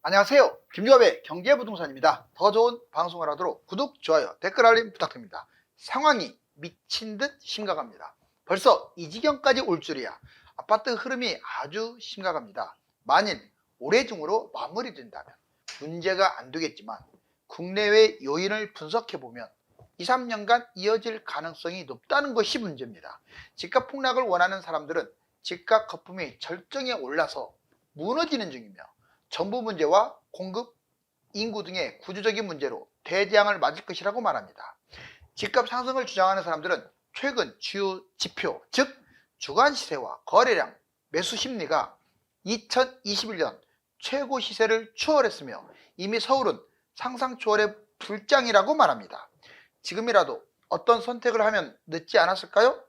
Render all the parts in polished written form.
안녕하세요. 김주갑의 경제부동산입니다. 더 좋은 방송을 하도록 구독, 좋아요, 댓글 알림 부탁드립니다. 상황이 미친 듯 심각합니다. 벌써 이 지경까지 올 줄이야. 아파트 흐름이 아주 심각합니다. 만일 올해 중으로 마무리된다면 문제가 안 되겠지만 국내외 요인을 분석해보면 2, 3년간 이어질 가능성이 높다는 것이 문제입니다. 집값 폭락을 원하는 사람들은 집값 거품이 절정에 올라서 무너지는 중이며 정부 문제와 공급, 인구 등의 구조적인 문제로 대재앙을 맞을 것이라고 말합니다. 집값 상승을 주장하는 사람들은 최근 주요 지표, 즉 주간 시세와 거래량, 매수 심리가 2021년 최고 시세를 추월했으며 이미 서울은 상상 초월의 불장이라고 말합니다. 지금이라도 어떤 선택을 하면 늦지 않았을까요?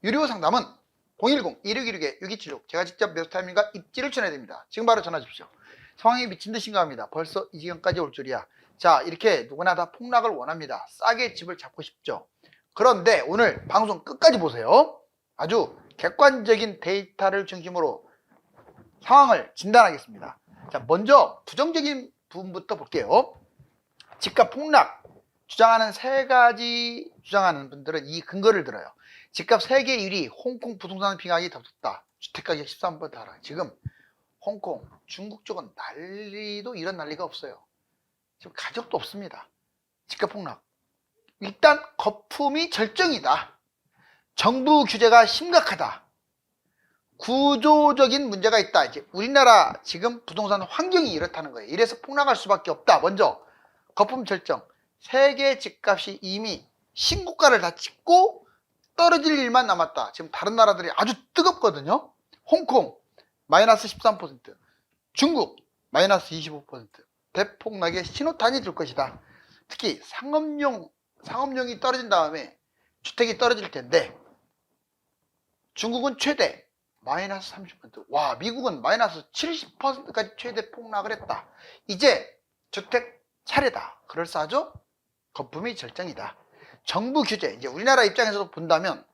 유료 상담은 010-2616-6276 제가 직접 매수 타이밍과 입지를 전해드립니다. 지금 바로 전화 주십시오. 상황이 미친 듯 심각합니다. 벌써 이 지경까지 올 줄이야. 자, 이렇게 누구나 다 폭락을 원합니다. 싸게 집을 잡고 싶죠. 그런데 오늘 방송 끝까지 보세요. 아주 객관적인 데이터를 중심으로 상황을 진단하겠습니다. 자, 먼저 부정적인 부분부터 볼게요. 집값 폭락 주장하는 세 가지 주장하는 분들은 이 근거를 들어요. 집값 세계 1위 홍콩 부동산 빙하기 덮쳤다. 주택가격 13번 달하. 지금 홍콩, 중국 쪽은 난리도 이런 난리가 없어요. 지금 가격도 없습니다. 집값 폭락. 일단 거품이 절정이다. 정부 규제가 심각하다. 구조적인 문제가 있다. 이제 우리나라 지금 부동산 환경이 이렇다는 거예요. 이래서 폭락할 수밖에 없다. 먼저 거품 절정. 세계 집값이 이미 신고가를 다 찍고 떨어질 일만 남았다. 지금 다른 나라들이 아주 뜨겁거든요. 홍콩 마이너스 13%, 중국 마이너스 25%. 대폭락의 신호탄이 될 것이다. 특히 상업용이 떨어진 다음에 주택이 떨어질 텐데 중국은 최대 마이너스 30%. 와, 미국은 마이너스 70%까지 최대 폭락을 했다. 이제 주택 차례다. 그럴싸하죠? 거품이 절정이다. 정부 규제, 이제 우리나라 입장에서도 본다면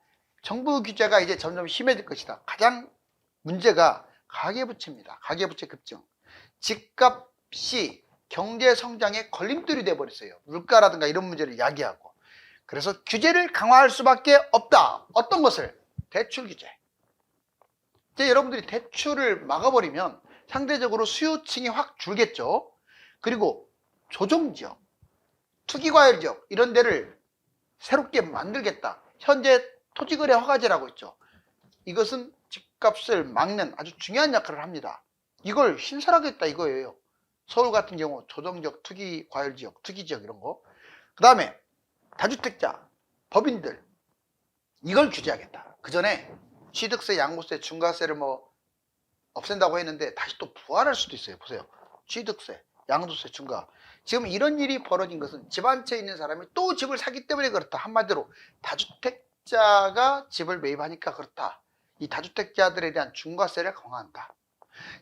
정부 규제가 이제 점점 심해질 것이다. 가장 문제가 가계부채입니다. 가계부채 급증. 집값이 경제 성장의 걸림돌이 돼버렸어요. 물가라든가 이런 문제를 야기하고. 그래서 규제를 강화할 수밖에 없다. 어떤 것을? 대출 규제. 이제 여러분들이 대출을 막아버리면 상대적으로 수요층이 확 줄겠죠. 그리고 조정지역, 투기과열지역 이런 데를 새롭게 만들겠다. 현재 토지거래 허가제라고 있죠. 이것은 집값을 막는 아주 중요한 역할을 합니다. 이걸 신설하겠다 이거예요. 서울 같은 경우 조정지역, 투기과열지역, 투기지역 이런 거. 그 다음에 다주택자, 법인들 이걸 규제하겠다. 그 전에 취득세, 양도세, 중과세를 뭐 없앤다고 했는데 다시 또 부활할 수도 있어요. 보세요. 취득세, 양도세, 중과. 지금 이런 일이 벌어진 것은 집 한 채 있는 사람이 또 집을 사기 때문에 그렇다. 한마디로 다주택자가 집을 매입하니까 그렇다. 이 다주택자들에 대한 중과세를 강화한다.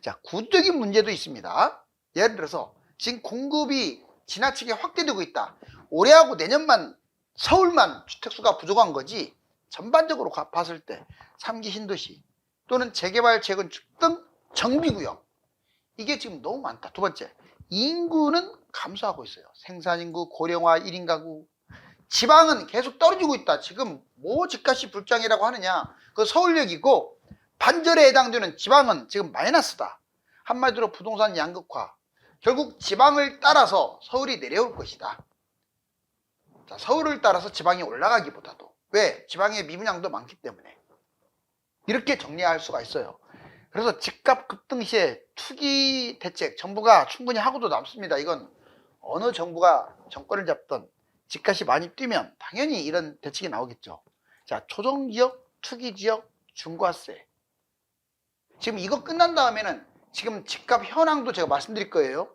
자, 구조적인 문제도 있습니다. 예를 들어서 지금 공급이 지나치게 확대되고 있다. 올해하고 내년만 서울만 주택수가 부족한 거지 전반적으로 봤을 때 3기 신도시 또는 재개발, 재건축 등 정비구역 이게 지금 너무 많다. 두 번째, 인구는 감소하고 있어요. 생산인구, 고령화, 1인 가구. 지방은 계속 떨어지고 있다. 지금 뭐 집값이 불장이라고 하느냐. 그 서울역이고 반절에 해당되는 지방은 지금 마이너스다. 한마디로 부동산 양극화. 결국 지방을 따라서 서울이 내려올 것이다. 자, 서울을 따라서 지방이 올라가기보다도. 왜? 지방의 미분양도 많기 때문에. 이렇게 정리할 수가 있어요. 그래서 집값 급등 시에 투기 대책 정부가 충분히 하고도 남습니다. 이건 어느 정부가 정권을 잡던 집값이 많이 뛰면 당연히 이런 대책이 나오겠죠. 자, 초정지역, 투기지역, 중과세. 지금 이거 끝난 다음에는 지금 집값 현황도 제가 말씀드릴 거예요.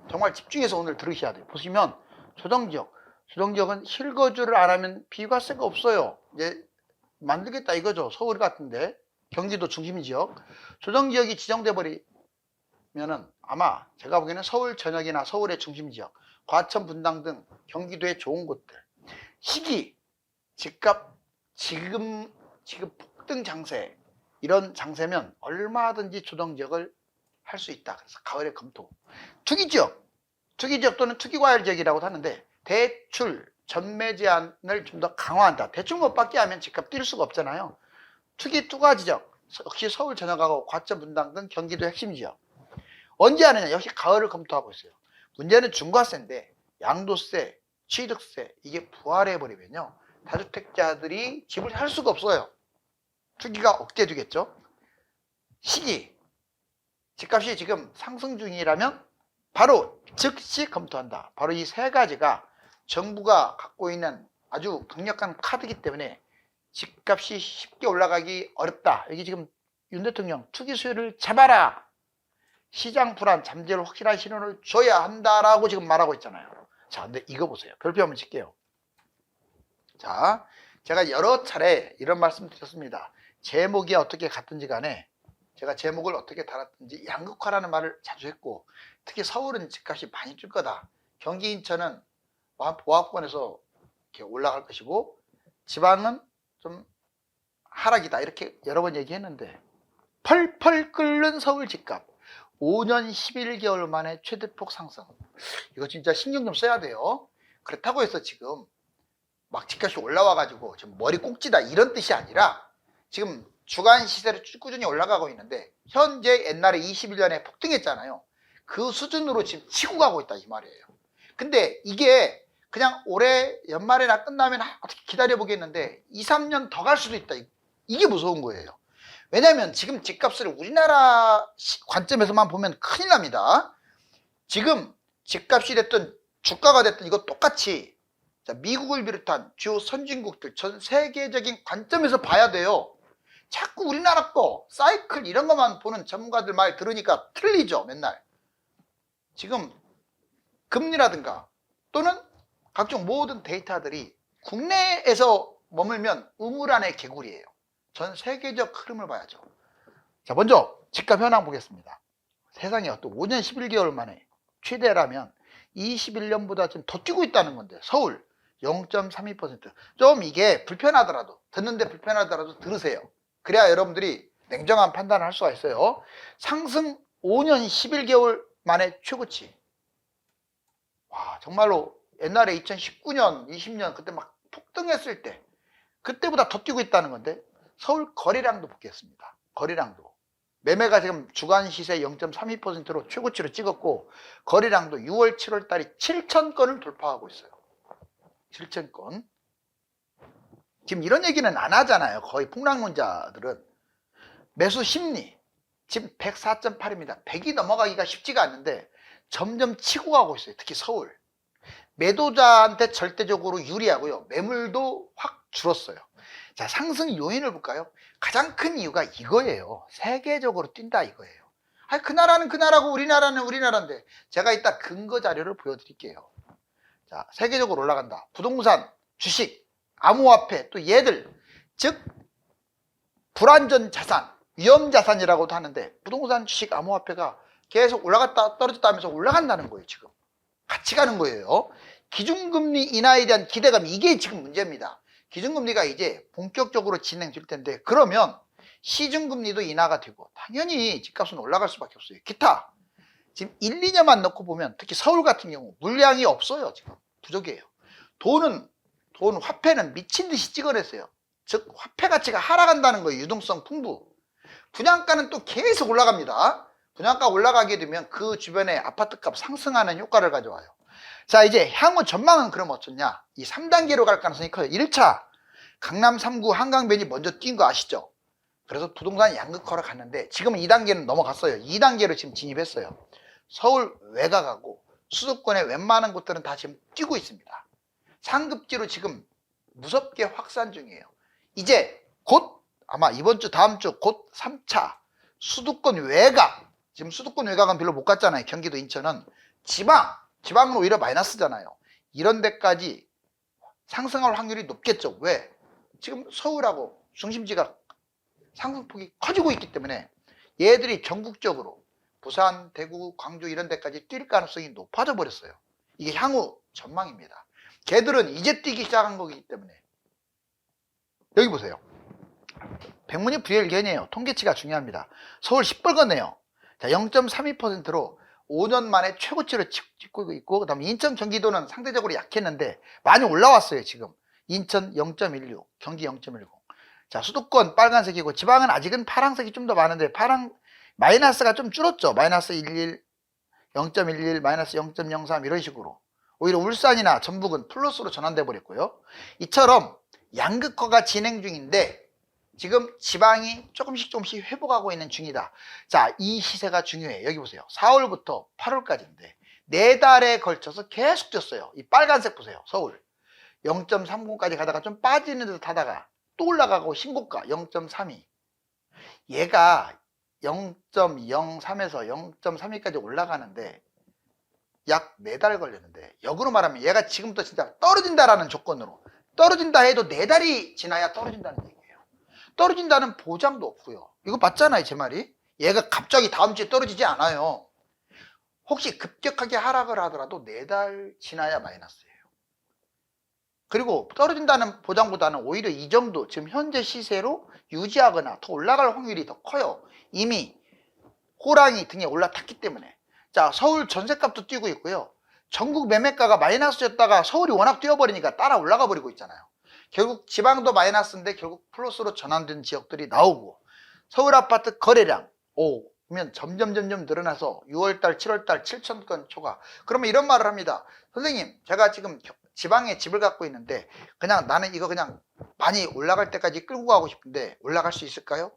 정말 집중해서 오늘 들으셔야 돼요. 보시면 조정지역은 실거주를 안 하면 비과세가 없어요. 이제 만들겠다 이거죠. 서울 같은데 경기도 중심지역 조정지역이 지정돼 버리면은 아마 제가 보기에는 서울 전역이나 서울의 중심지역 과천, 분당 등 경기도의 좋은 곳들 시기 집값 지금 폭등 장세 이런 장세면 얼마든지 조정지역을 할 수 있다. 그래서 가을에 검토. 투기지역, 투기지역 또는 투기과열 지역이라고 하는데 대출, 전매 제한을 좀 더 강화한다. 대출 못 받게 하면 집값 뛸 수가 없잖아요. 투기 투과지역, 역시 서울 전역하고 과천 분당 등 경기도 핵심 지역. 언제 하느냐? 역시 가을을 검토하고 있어요. 문제는 중과세인데 양도세, 취득세 이게 부활해버리면요. 다주택자들이 집을 살 수가 없어요. 투기가 억제되겠죠. 시기, 집값이 지금 상승 중이라면 바로 즉시 검토한다. 바로 이 세 가지가 정부가 갖고 있는 아주 강력한 카드이기 때문에 집값이 쉽게 올라가기 어렵다. 여기 지금 윤 대통령 투기 수요를 잡아라. 시장 불안 잠재를 확실한 신호를 줘야 한다라고 지금 말하고 있잖아요. 자, 근데 이거 보세요. 별표 한번 칠게요. 자, 제가 여러 차례 이런 말씀 드렸습니다. 제목이 어떻게 갔든지 간에 제가 제목을 어떻게 달았든지 양극화라는 말을 자주 했고, 특히 서울은 집값이 많이 줄 거다. 경기 인천은 보합권에서 이렇게 올라갈 것이고 지방은 좀 하락이다. 이렇게 여러 번 얘기했는데 펄펄 끓는 서울 집값 5년 11개월 만에 최대폭 상승. 이거 진짜 신경 좀 써야 돼요. 그렇다고 해서 지금 막 집값이 올라와 가지고 지금 머리 꼭지다 이런 뜻이 아니라 지금 주간 시세로 꾸준히 올라가고 있는데 현재 옛날에 21년에 폭등했잖아요. 그 수준으로 지금 치고 가고 있다 이 말이에요. 근데 이게 그냥 올해 연말에나 끝나면 어떻게 기다려보겠는데 2, 3년 더 갈 수도 있다. 이게 무서운 거예요. 왜냐하면 지금 집값을 우리나라 관점에서만 보면 큰일 납니다. 지금 집값이 됐든 주가가 됐든 이거 똑같이 미국을 비롯한 주요 선진국들 전 세계적인 관점에서 봐야 돼요. 자꾸 우리나라 거 사이클 이런 것만 보는 전문가들 말 들으니까 틀리죠. 맨날 지금 금리라든가 또는 각종 모든 데이터들이 국내에서 머물면 우물 안의 개구리예요. 전 세계적 흐름을 봐야죠. 자, 먼저 집값 현황 보겠습니다. 세상에 또 5년 11개월 만에 최대라면 21년보다 좀 더 뛰고 있다는 건데 서울 0.32%. 좀 이게 불편하더라도 듣는데 불편하더라도 들으세요. 그래야 여러분들이 냉정한 판단을 할 수가 있어요. 상승 5년 11개월 만에 최고치. 와, 정말로 옛날에 2019년 20년 그때 막 폭등했을 때 그때보다 더 뛰고 있다는 건데 서울 거래량도 보겠습니다. 거래량도 매매가 지금 주간 시세 0.32%로 최고치로 찍었고 거래량도 6월 7월 달이 7천 건을 돌파하고 있어요. 7천 건. 지금 이런 얘기는 안 하잖아요. 거의 폭락론자들은. 매수 심리 지금 104.8입니다. 100이 넘어가기가 쉽지가 않는데 점점 치고 가고 있어요. 특히 서울. 매도자한테 절대적으로 유리하고요. 매물도 확 줄었어요. 자, 상승 요인을 볼까요? 가장 큰 이유가 이거예요. 세계적으로 뛴다 이거예요. 아니, 그 나라는 그 나라고 우리나라는 우리나라인데 제가 이따 근거 자료를 보여드릴게요. 자, 세계적으로 올라간다. 부동산, 주식, 암호화폐, 또 얘들, 즉 불안전 자산, 위험 자산이라고도 하는데 부동산, 주식, 암호화폐가 계속 올라갔다 떨어졌다 하면서 올라간다는 거예요. 지금 같이 가는 거예요. 기준금리 인하에 대한 기대감, 이게 지금 문제입니다. 기준금리가 이제 본격적으로 진행될 텐데 그러면 시중금리도 인하가 되고 당연히 집값은 올라갈 수밖에 없어요. 기타 지금 1, 2년만 놓고 보면 특히 서울 같은 경우 물량이 없어요. 지금 부족해요. 돈 화폐는 미친 듯이 찍어냈어요. 즉 화폐 가치가 하락한다는 거예요. 유동성 풍부. 분양가는 또 계속 올라갑니다. 분양가 올라가게 되면 그 주변에 아파트값 상승하는 효과를 가져와요. 자, 이제 향후 전망은 그럼 어쩌냐? 이 3단계로 갈 가능성이 커요. 1차 강남 3구 한강변이 먼저 뛴 거 아시죠? 그래서 부동산 양극화로 갔는데 지금은 2단계는 넘어갔어요. 2단계로 지금 진입했어요. 서울 외곽하고 수도권의 웬만한 곳들은 다 지금 뛰고 있습니다. 상급지로 지금 무섭게 확산 중이에요. 이제 곧 아마 이번 주 다음 주 곧 3차 수도권 외곽, 지금 수도권 외곽은 별로 못 갔잖아요. 경기도 인천은 지방은 오히려 마이너스잖아요. 이런 데까지 상승할 확률이 높겠죠. 왜? 지금 서울하고 중심지가 상승폭이 커지고 있기 때문에 얘들이 전국적으로 부산, 대구, 광주 이런 데까지 뛸 가능성이 높아져 버렸어요. 이게 향후 전망입니다. 걔들은 이제 뛰기 시작한 거기 때문에. 여기 보세요. 백문이 불여일견이에요. 통계치가 중요합니다. 서울 시뻘건네요. 자, 0.32%로 5년 만에 최고치를 찍고 있고, 그 다음에 인천, 경기도는 상대적으로 약했는데 많이 올라왔어요. 지금 인천 0.16, 경기 0.10. 자, 수도권 빨간색이고 지방은 아직은 파란색이 좀 더 많은데 마이너스가 좀 줄었죠. 마이너스 11, 0.11, 마이너스 0.03 이런 식으로. 오히려 울산이나 전북은 플러스로 전환돼 버렸고요. 이처럼 양극화가 진행 중인데 지금 지방이 조금씩 회복하고 있는 중이다. 자, 이 시세가 중요해요. 여기 보세요. 4월부터 8월까지인데 4달에 걸쳐서 계속 쪘어요. 이 빨간색 보세요. 서울 0.30까지 가다가 좀 빠지는 듯 하다가 또 올라가고 신고가 0.32. 얘가 0.03에서 0.32까지 올라가는데 약 4달 걸렸는데, 역으로 말하면 얘가 지금부터 진짜 떨어진다라는 조건으로, 떨어진다 해도 4달이 지나야 떨어진다는 얘기예요. 떨어진다는 보장도 없고요. 이거 맞잖아요, 제 말이. 얘가 갑자기 다음 주에 떨어지지 않아요. 혹시 급격하게 하락을 하더라도 4달 지나야 마이너스예요. 그리고 떨어진다는 보장보다는 오히려 이 정도 지금 현재 시세로 유지하거나 더 올라갈 확률이 더 커요. 이미 호랑이 등에 올라탔기 때문에. 자, 서울 전셋값도 뛰고 있고요. 전국 매매가가 마이너스였다가 서울이 워낙 뛰어버리니까 따라 올라가 버리고 있잖아요. 결국 지방도 마이너스인데 결국 플러스로 전환된 지역들이 나오고, 서울 아파트 거래량 그러면 점점 늘어나서 6월달 7월달 7,000건 초과. 그러면 이런 말을 합니다. 선생님, 제가 지금 지방에 집을 갖고 있는데 그냥 나는 이거 그냥 많이 올라갈 때까지 끌고 가고 싶은데 올라갈 수 있을까요?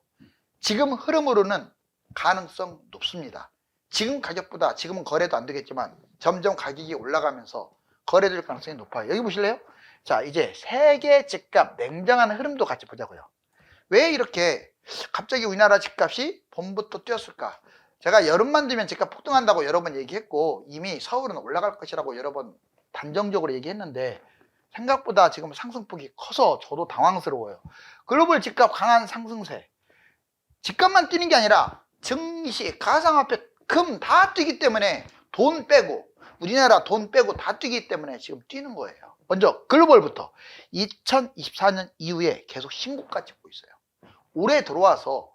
지금 흐름으로는 가능성 높습니다. 지금 가격보다, 지금은 거래도 안 되겠지만 점점 가격이 올라가면서 거래될 가능성이 높아요. 여기 보실래요? 자, 이제 세계 집값 냉정한 흐름도 같이 보자고요. 왜 이렇게 갑자기 우리나라 집값이 봄부터 뛰었을까? 제가 여름만 되면 집값 폭등한다고 여러 번 얘기했고, 이미 서울은 올라갈 것이라고 여러 번 단정적으로 얘기했는데 생각보다 지금 상승폭이 커서 저도 당황스러워요. 글로벌 집값 강한 상승세. 집값만 뛰는 게 아니라 증시, 가상화폐, 금 다 뛰기 때문에 돈 빼고, 우리나라 돈 빼고 다 뛰기 때문에 지금 뛰는 거예요. 먼저 글로벌부터 2024년 이후에 계속 신고가 찍고 있어요. 올해 들어와서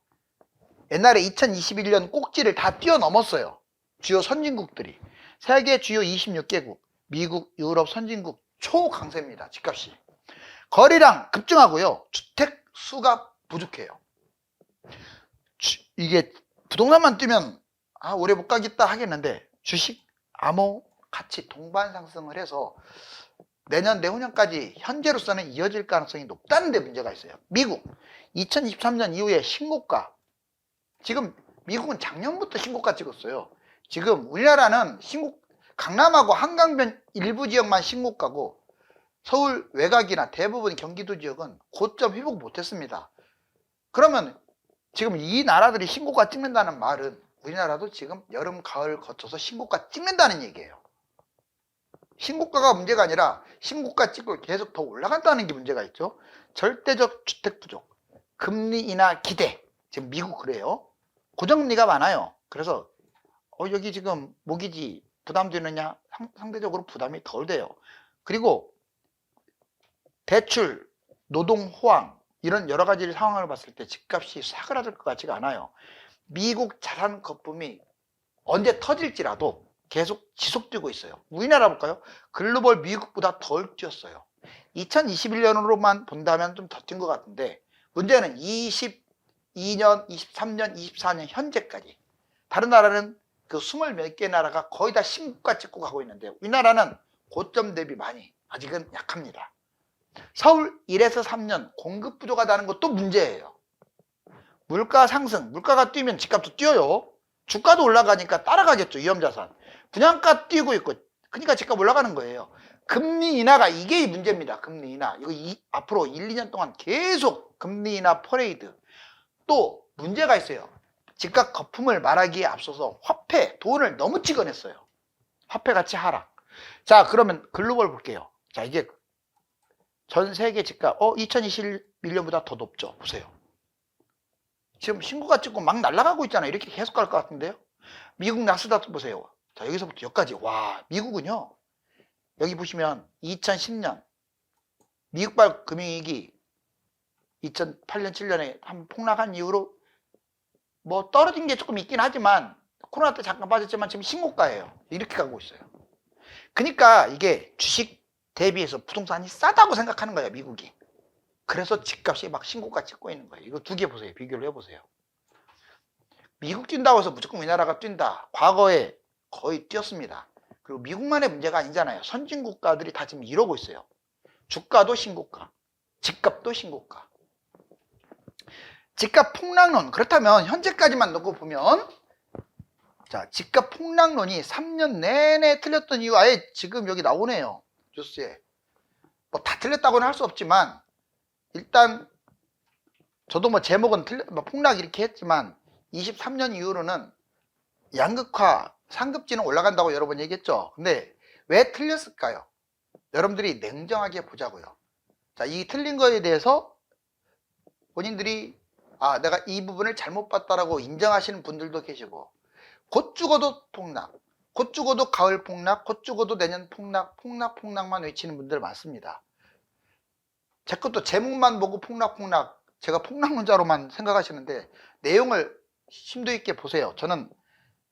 옛날에 2021년 꼭지를 다 뛰어넘었어요. 주요 선진국들이. 세계 주요 26개국, 미국, 유럽 선진국 초강세입니다. 집값이. 거래량 급증하고요. 주택 수가 부족해요. 이게 부동산만 뛰면 오래 못 가겠다 하겠는데, 주식, 암호 같이 동반 상승을 해서 내년 내후년까지 현재로서는 이어질 가능성이 높다는 데 문제가 있어요. 미국 2023년 이후에 신고가. 지금 미국은 작년부터 신고가 찍었어요. 지금 우리나라는 강남하고 한강변 일부 지역만 신고가고 서울 외곽이나 대부분 경기도 지역은 고점 회복 못했습니다. 그러면 지금 이 나라들이 신고가 찍는다는 말은 우리나라도 지금 여름, 가을 거쳐서 신고가 찍는다는 얘기예요. 신고가가 문제가 아니라 신고가 찍고 계속 더 올라간다는 게 문제가 있죠. 절대적 주택 부족, 금리 인하 기대. 지금 미국 그래요. 고정금리가 많아요. 그래서 여기 지금 모기지 부담되느냐? 상대적으로 부담이 덜 돼요. 그리고 대출, 노동 호황 이런 여러 가지 상황을 봤을 때 집값이 사그라들 것 같지가 않아요. 미국 자산 거품이 언제 터질지라도 계속 지속되고 있어요. 우리나라 볼까요? 글로벌 미국보다 덜 뛰었어요. 2021년으로만 본다면 좀 더 뛴 것 같은데, 문제는 22년, 23년, 24년 현재까지 다른 나라는 그 20몇 개 나라가 거의 다 신고가 찍고 가고 있는데 우리나라는 고점 대비 많이 아직은 약합니다. 서울 1에서 3년 공급 부족하다는 것도 문제예요. 물가 상승, 물가가 뛰면 집값도 뛰어요. 주가도 올라가니까 따라가겠죠. 위험자산. 분양가 뛰고 있고, 그러니까 집값 올라가는 거예요. 금리 인하가 이게 문제입니다. 금리 인하. 이거 앞으로 1, 2년 동안 계속 금리 인하 퍼레이드. 또 문제가 있어요. 집값 거품을 말하기에 앞서서 화폐, 돈을 너무 찍어냈어요. 화폐 가치 하락. 자, 그러면 글로벌 볼게요. 자, 이게 전 세계 집값 2021년보다 더 높죠. 보세요. 지금 신고가 찍고 막 날아가고 있잖아요. 이렇게 계속 갈 것 같은데요. 미국 나스닥 보세요. 자, 여기서부터 여기까지. 와, 미국은요. 여기 보시면 2010년 미국발 금융위기 2008년 7년에 한 폭락한 이후로 뭐 떨어진 게 조금 있긴 하지만 코로나 때 잠깐 빠졌지만 지금 신고가예요. 이렇게 가고 있어요. 그러니까 이게 주식 대비해서 부동산이 싸다고 생각하는 거예요, 미국이. 그래서 집값이 막 신고가 찍고 있는 거예요. 이거 두 개 보세요. 비교를 해보세요. 미국 뛴다고 해서 무조건 우리나라가 뛴다. 과거에 거의 뛰었습니다. 그리고 미국만의 문제가 아니잖아요. 선진 국가들이 다 지금 이러고 있어요. 주가도 신고가, 집값도 신고가. 집값 폭락론. 그렇다면 현재까지만 놓고 보면, 자, 집값 폭락론이 3년 내내 틀렸던 이유 아예 지금 여기 나오네요. 뉴스에. 뭐 다 틀렸다고는 할 수 없지만 일단 저도 뭐 제목은 뭐 폭락 이렇게 했지만 23년 이후로는 양극화, 상급지는 올라간다고 여러 번 얘기했죠. 근데 왜 틀렸을까요? 여러분들이 냉정하게 보자고요. 자, 이 틀린 거에 대해서 본인들이 내가 이 부분을 잘못 봤다라고 인정하시는 분들도 계시고, 곧 죽어도 폭락, 곧 죽어도 가을 폭락, 곧 죽어도 내년 폭락, 폭락만 외치는 분들 많습니다. 제 것도 제목만 보고 폭락, 제가 폭락론자로만 생각하시는데 내용을 심도 있게 보세요. 저는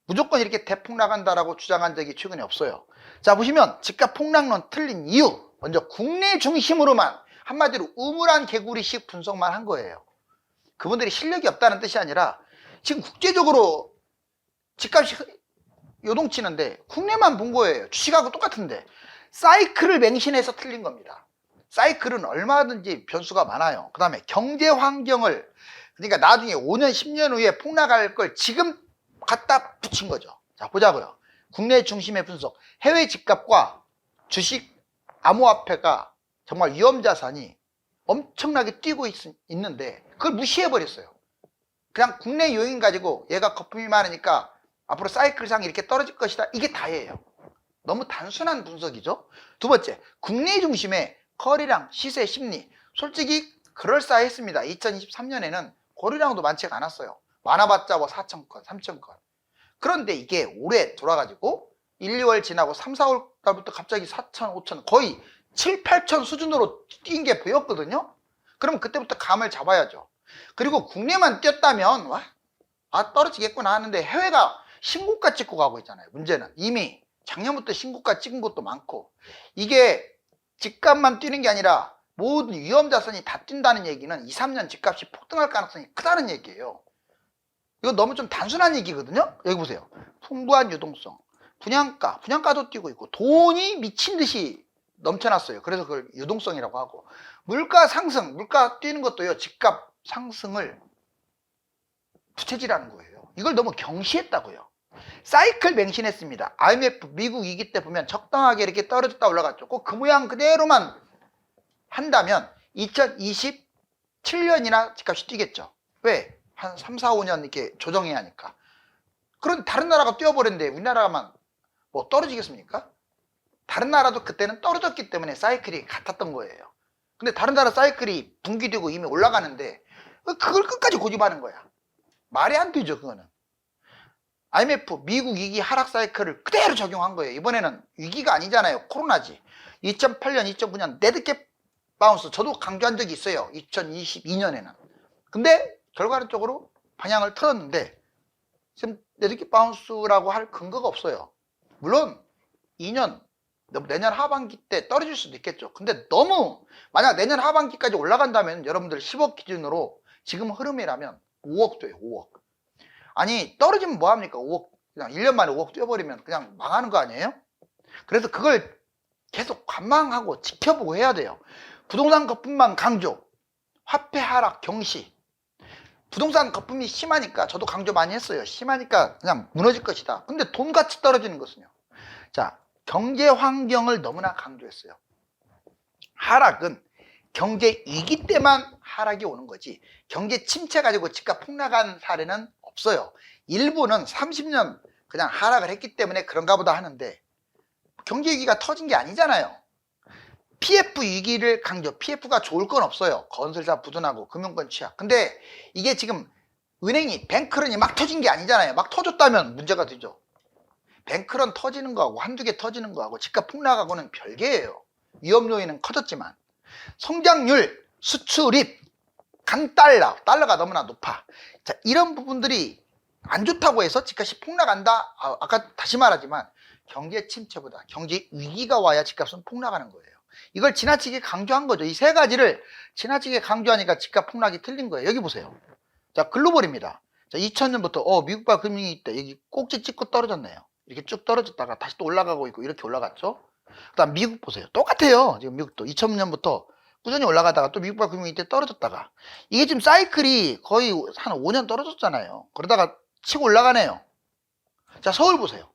무조건 이렇게 대폭락한다라고 주장한 적이 최근에 없어요. 자, 보시면 집값 폭락론 틀린 이유, 먼저 국내 중심으로만 한마디로 우물안 개구리식 분석만 한 거예요. 그분들이 실력이 없다는 뜻이 아니라 지금 국제적으로 집값이 요동치는데 국내만 본 거예요. 주식하고 똑같은데 사이클을 맹신해서 틀린 겁니다. 사이클은 얼마든지 변수가 많아요. 그 다음에 경제 환경을, 그러니까 나중에 5년 10년 후에 폭락할 걸 지금 갖다 붙인 거죠. 자, 보자고요. 국내 중심의 분석, 해외 집값과 주식 암호화폐가 정말 위험자산이 엄청나게 뛰고 있는데 그걸 무시해버렸어요. 그냥 국내 요인 가지고 얘가 거품이 많으니까 앞으로 사이클상 이렇게 떨어질 것이다, 이게 다예요. 너무 단순한 분석이죠. 두 번째, 국내 중심의 거래량, 시세, 심리, 솔직히 그럴싸했습니다. 2023년에는 거래량도 많지가 않았어요. 많아봤자 뭐 4,000건, 3,000건. 그런데 이게 올해 돌아가지고 1, 2월 지나고 3, 4월 달부터 갑자기 4,000, 5,000, 거의 7, 8,000 수준으로 뛴 게 보였거든요. 그럼 그때부터 감을 잡아야죠. 그리고 국내만 뛰었다면 떨어지겠구나 하는데 해외가 신고가 찍고 가고 있잖아요. 문제는 이미 작년부터 신고가 찍은 것도 많고, 이게 집값만 뛰는 게 아니라 모든 위험자산이 다 뛴다는 얘기는 2, 3년 집값이 폭등할 가능성이 크다는 얘기예요. 이거 너무 좀 단순한 얘기거든요. 여기 보세요. 풍부한 유동성, 분양가도 뛰고 있고 돈이 미친 듯이 넘쳐났어요. 그래서 그걸 유동성이라고 하고, 물가 상승, 물가 뛰는 것도요, 집값 상승을 부채질하는 거예요. 이걸 너무 경시했다고요. 사이클 맹신했습니다. IMF 미국 위기 때 보면 적당하게 이렇게 떨어졌다 올라갔죠. 꼭 그 모양 그대로만 한다면 2027년이나 집값이 뛰겠죠. 왜? 한 3, 4, 5년 이렇게 조정해야 하니까. 그런데 다른 나라가 뛰어버렸는데 우리나라만 뭐 떨어지겠습니까? 다른 나라도 그때는 떨어졌기 때문에 사이클이 같았던 거예요. 근데 다른 나라 사이클이 분기되고 이미 올라가는데 그걸 끝까지 고집하는 거야. 말이 안 되죠, 그거는. IMF 미국 위기 하락 사이클을 그대로 적용한 거예요. 이번에는 위기가 아니잖아요. 코로나지. 2008년, 2009년 레드캡 바운스, 저도 강조한 적이 있어요. 2022년에는. 근데 결과적으로 방향을 틀었는데 지금 레드캡 바운스라고 할 근거가 없어요. 물론 2년, 내년 하반기 때 떨어질 수도 있겠죠. 근데 너무, 만약 내년 하반기까지 올라간다면 여러분들 10억 기준으로 지금 흐름이라면 5억 돼요. 5억. 아니, 떨어지면 뭐합니까? 5억, 그냥 1년 만에 5억 뛰어버리면 그냥 망하는 거 아니에요? 그래서 그걸 계속 관망하고 지켜보고 해야 돼요. 부동산 거품만 강조, 화폐 하락 경시. 부동산 거품이 심하니까, 저도 강조 많이 했어요. 심하니까 그냥 무너질 것이다. 근데 돈같이 떨어지는 것은요. 자, 경제 환경을 너무나 강조했어요. 하락은 경제 위기 때만 하락이 오는 거지, 경제 침체 가지고 집값 폭락한 사례는 없어요. 일부는 30년 그냥 하락을 했기 때문에 그런가 보다 하는데 경제 위기가 터진 게 아니잖아요. PF 위기를 강조, PF가 좋을 건 없어요. 건설사 부도나고 금융권 취약. 근데 이게 지금 은행이, 뱅크런이 막 터진 게 아니잖아요. 막 터졌다면 문제가 되죠. 뱅크런 터지는 거하고 한두 개 터지는 거하고 집값 폭락하고는 별개예요. 위험 요인은 커졌지만 성장률, 수출입, 달러가 너무나 높아. 자, 이런 부분들이 안 좋다고 해서 집값이 폭락한다? 아까 다시 말하지만 경제 침체보다 경제 위기가 와야 집값은 폭락하는 거예요. 이걸 지나치게 강조한 거죠. 이 세 가지를 지나치게 강조하니까 집값 폭락이 틀린 거예요. 여기 보세요. 자, 글로벌입니다. 자, 2000년부터 미국발 금융위 있대. 여기 꼭지 찍고 떨어졌네요. 이렇게 쭉 떨어졌다가 다시 또 올라가고 있고 이렇게 올라갔죠. 그다음 미국 보세요. 똑같아요. 지금 미국도 2000년부터 꾸준히 올라가다가 또 미국발 금융위 때 떨어졌다가 이게 지금 사이클이 거의 한 5년 떨어졌잖아요. 그러다가 치고 올라가네요. 자, 서울 보세요.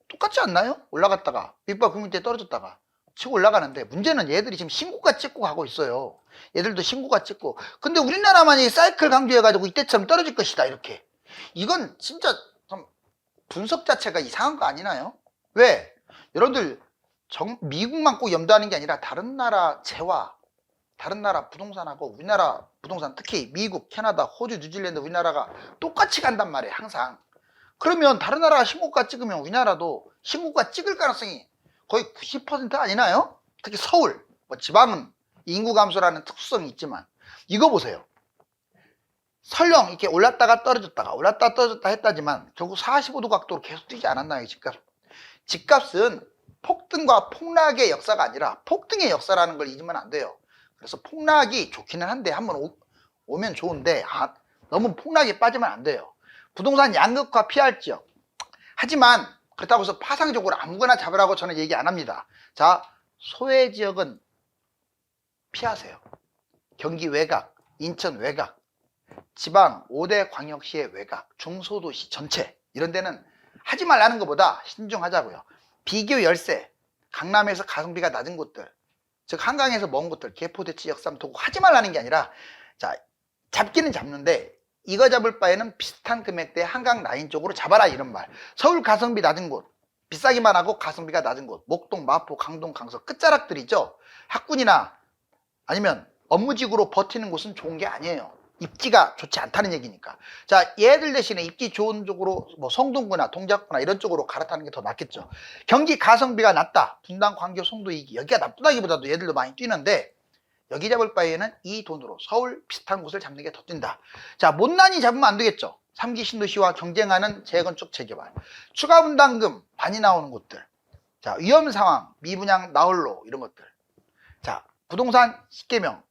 똑같지 않나요? 올라갔다가 미국발 금융위 때 떨어졌다가 치고 올라가는데 문제는 얘들이 지금 신고가 찍고 가고 있어요. 얘들도 신고가 찍고. 근데 우리나라만 이 사이클 강조해가지고 이때처럼 떨어질 것이다 이렇게. 이건 진짜 좀 분석 자체가 이상한 거 아니나요? 왜? 여러분들 미국만 꼭 염두하는 게 아니라 다른 나라 재화, 다른 나라 부동산하고 우리나라 부동산, 특히 미국, 캐나다, 호주, 뉴질랜드, 우리나라가 똑같이 간단 말이에요. 항상. 그러면 다른 나라가 신고가 찍으면 우리나라도 신고가 찍을 가능성이 거의 90% 아니나요? 특히 서울, 뭐 지방은 인구 감소라는 특수성이 있지만 이거 보세요. 설령 이렇게 올랐다가 떨어졌다가 올랐다 떨어졌다 했다지만 결국 45도 각도로 계속 뛰지 않았나요? 집값. 집값은 폭등과 폭락의 역사가 아니라 폭등의 역사라는 걸 잊으면 안 돼요. 그래서 폭락이 좋기는 한데 한번 오면 좋은데 너무 폭락에 빠지면 안 돼요. 부동산 양극화 피할 지역. 하지만 그렇다고 해서 파상적으로 아무거나 잡으라고 저는 얘기 안 합니다. 자, 소외 지역은 피하세요. 경기 외곽, 인천 외곽, 지방 5대 광역시의 외곽, 중소도시 전체 이런 데는 하지 말라는 것보다 신중하자고요. 비교 열세, 강남에서 가성비가 낮은 곳들, 즉 한강에서 먼 곳들, 개포대치, 역삼, 도곡 하지 말라는 게 아니라 자, 잡기는 잡는데 이거 잡을 바에는 비슷한 금액대의 한강 라인 쪽으로 잡아라 이런 말. 서울 가성비 낮은 곳, 비싸기만 하고 가성비가 낮은 곳, 목동, 마포, 강동, 강서 끝자락들이죠. 학군이나 아니면 업무직으로 버티는 곳은 좋은 게 아니에요. 입지가 좋지 않다는 얘기니까. 자, 얘들 대신에 입지 좋은 쪽으로 뭐 성동구나 동작구나 이런 쪽으로 갈아타는 게 더 낫겠죠. 경기 가성비가 낮다. 분당, 광교, 송도, 이기. 여기가 나쁘다기보다도 얘들도 많이 뛰는데 여기 잡을 바에는 이 돈으로 서울 비슷한 곳을 잡는 게 더 뛴다. 자, 못난이 잡으면 안 되겠죠. 3기 신도시와 경쟁하는 재건축 재개발. 추가 분담금 많이 나오는 곳들. 자, 위험 상황, 미분양 나홀로 이런 것들. 자, 부동산 10개명.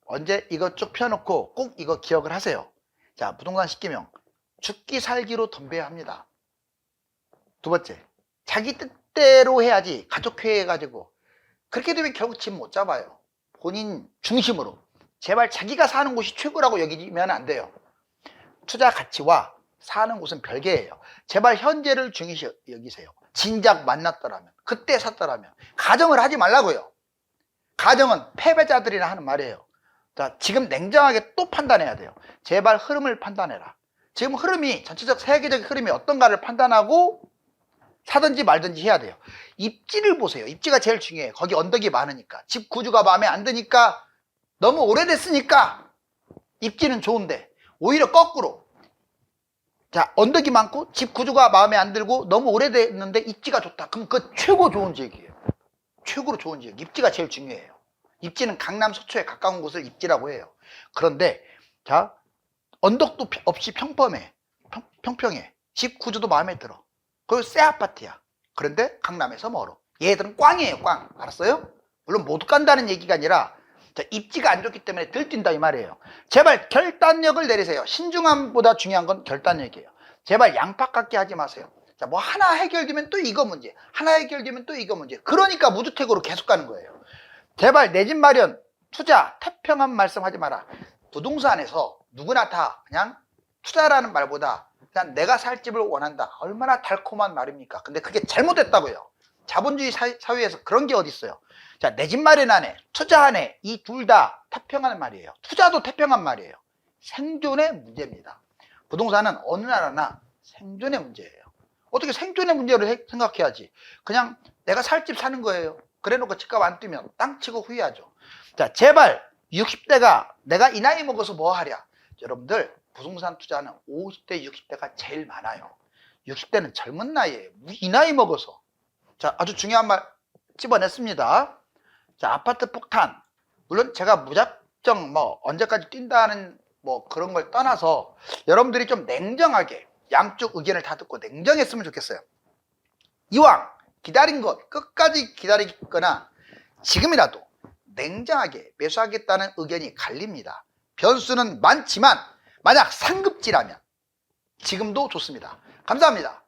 언제 이거 쭉 펴놓고 꼭 이거 기억을 하세요. 자, 부동산 10개명. 죽기 살기로 덤벼야 합니다. 두 번째, 자기 뜻대로 해야지 가족회의 해가지고 그렇게 되면 결국 집 못 잡아요. 본인 중심으로 제발 자기가 사는 곳이 최고라고 여기면 안 돼요. 투자 가치와 사는 곳은 별개예요. 제발 현재를 중요시 여기세요. 진작 만났더라면, 그때 샀더라면 가정을 하지 말라고요. 가정은 패배자들이나 하는 말이에요. 자, 지금 냉정하게 또 판단해야 돼요. 제발 흐름을 판단해라. 지금 흐름이 전체적 세계적 흐름이 어떤가를 판단하고 사든지 말든지 해야 돼요. 입지를 보세요. 입지가 제일 중요해요. 거기 언덕이 많으니까. 집 구조가 마음에 안 드니까 너무 오래됐으니까 입지는 좋은데 오히려 거꾸로 자, 언덕이 많고 집 구조가 마음에 안 들고 너무 오래됐는데 입지가 좋다. 그럼 그 최고 좋은 지역이에요. 최고로 좋은 지역. 입지가 제일 중요해요. 입지는 강남 서초에 가까운 곳을 입지라고 해요. 그런데 자, 언덕도 없이 평범해. 평평해. 집 구조도 마음에 들어. 그리고 새 아파트야. 그런데 강남에서 멀어. 얘들은 꽝이에요, 꽝. 알았어요? 물론 못 간다는 얘기가 아니라 자, 입지가 안 좋기 때문에 들뛴다 이 말이에요. 제발 결단력을 내리세요. 신중함보다 중요한 건 결단력이에요. 제발 양파 깎기 하지 마세요. 자, 뭐 하나 해결되면 또 이거 문제, 하나 해결되면 또 이거 문제. 그러니까 무주택으로 계속 가는 거예요. 제발 내 집 마련, 투자, 태평한 말씀하지 마라. 부동산에서 누구나 다 그냥 투자라는 말보다 그냥 내가 살 집을 원한다. 얼마나 달콤한 말입니까? 근데 그게 잘못됐다고요. 자본주의 사회에서 그런 게 어디 있어요? 자, 내 집 마련하네, 투자하네, 이 둘 다 태평한 말이에요. 투자도 태평한 말이에요. 생존의 문제입니다. 부동산은 어느 나라나 생존의 문제예요. 어떻게 생존의 문제를 생각해야지. 그냥 내가 살 집 사는 거예요. 그래 놓고 집값 안 뛰면 땅 치고 후회하죠. 자, 제발 60대가 내가 이 나이 먹어서 뭐 하랴. 여러분들 부동산 투자는 50대, 60대가 제일 많아요. 60대는 젊은 나이에요. 이 나이 먹어서. 자, 아주 중요한 말 집어냈습니다. 자, 아파트 폭탄. 물론 제가 무작정 뭐 언제까지 뛴다는 뭐 그런 걸 떠나서 여러분들이 좀 냉정하게 양쪽 의견을 다 듣고 냉정했으면 좋겠어요. 이왕 기다린 것 끝까지 기다리거나 지금이라도 냉정하게 매수하겠다는 의견이 갈립니다. 변수는 많지만 만약 상급지라면 지금도 좋습니다. 감사합니다.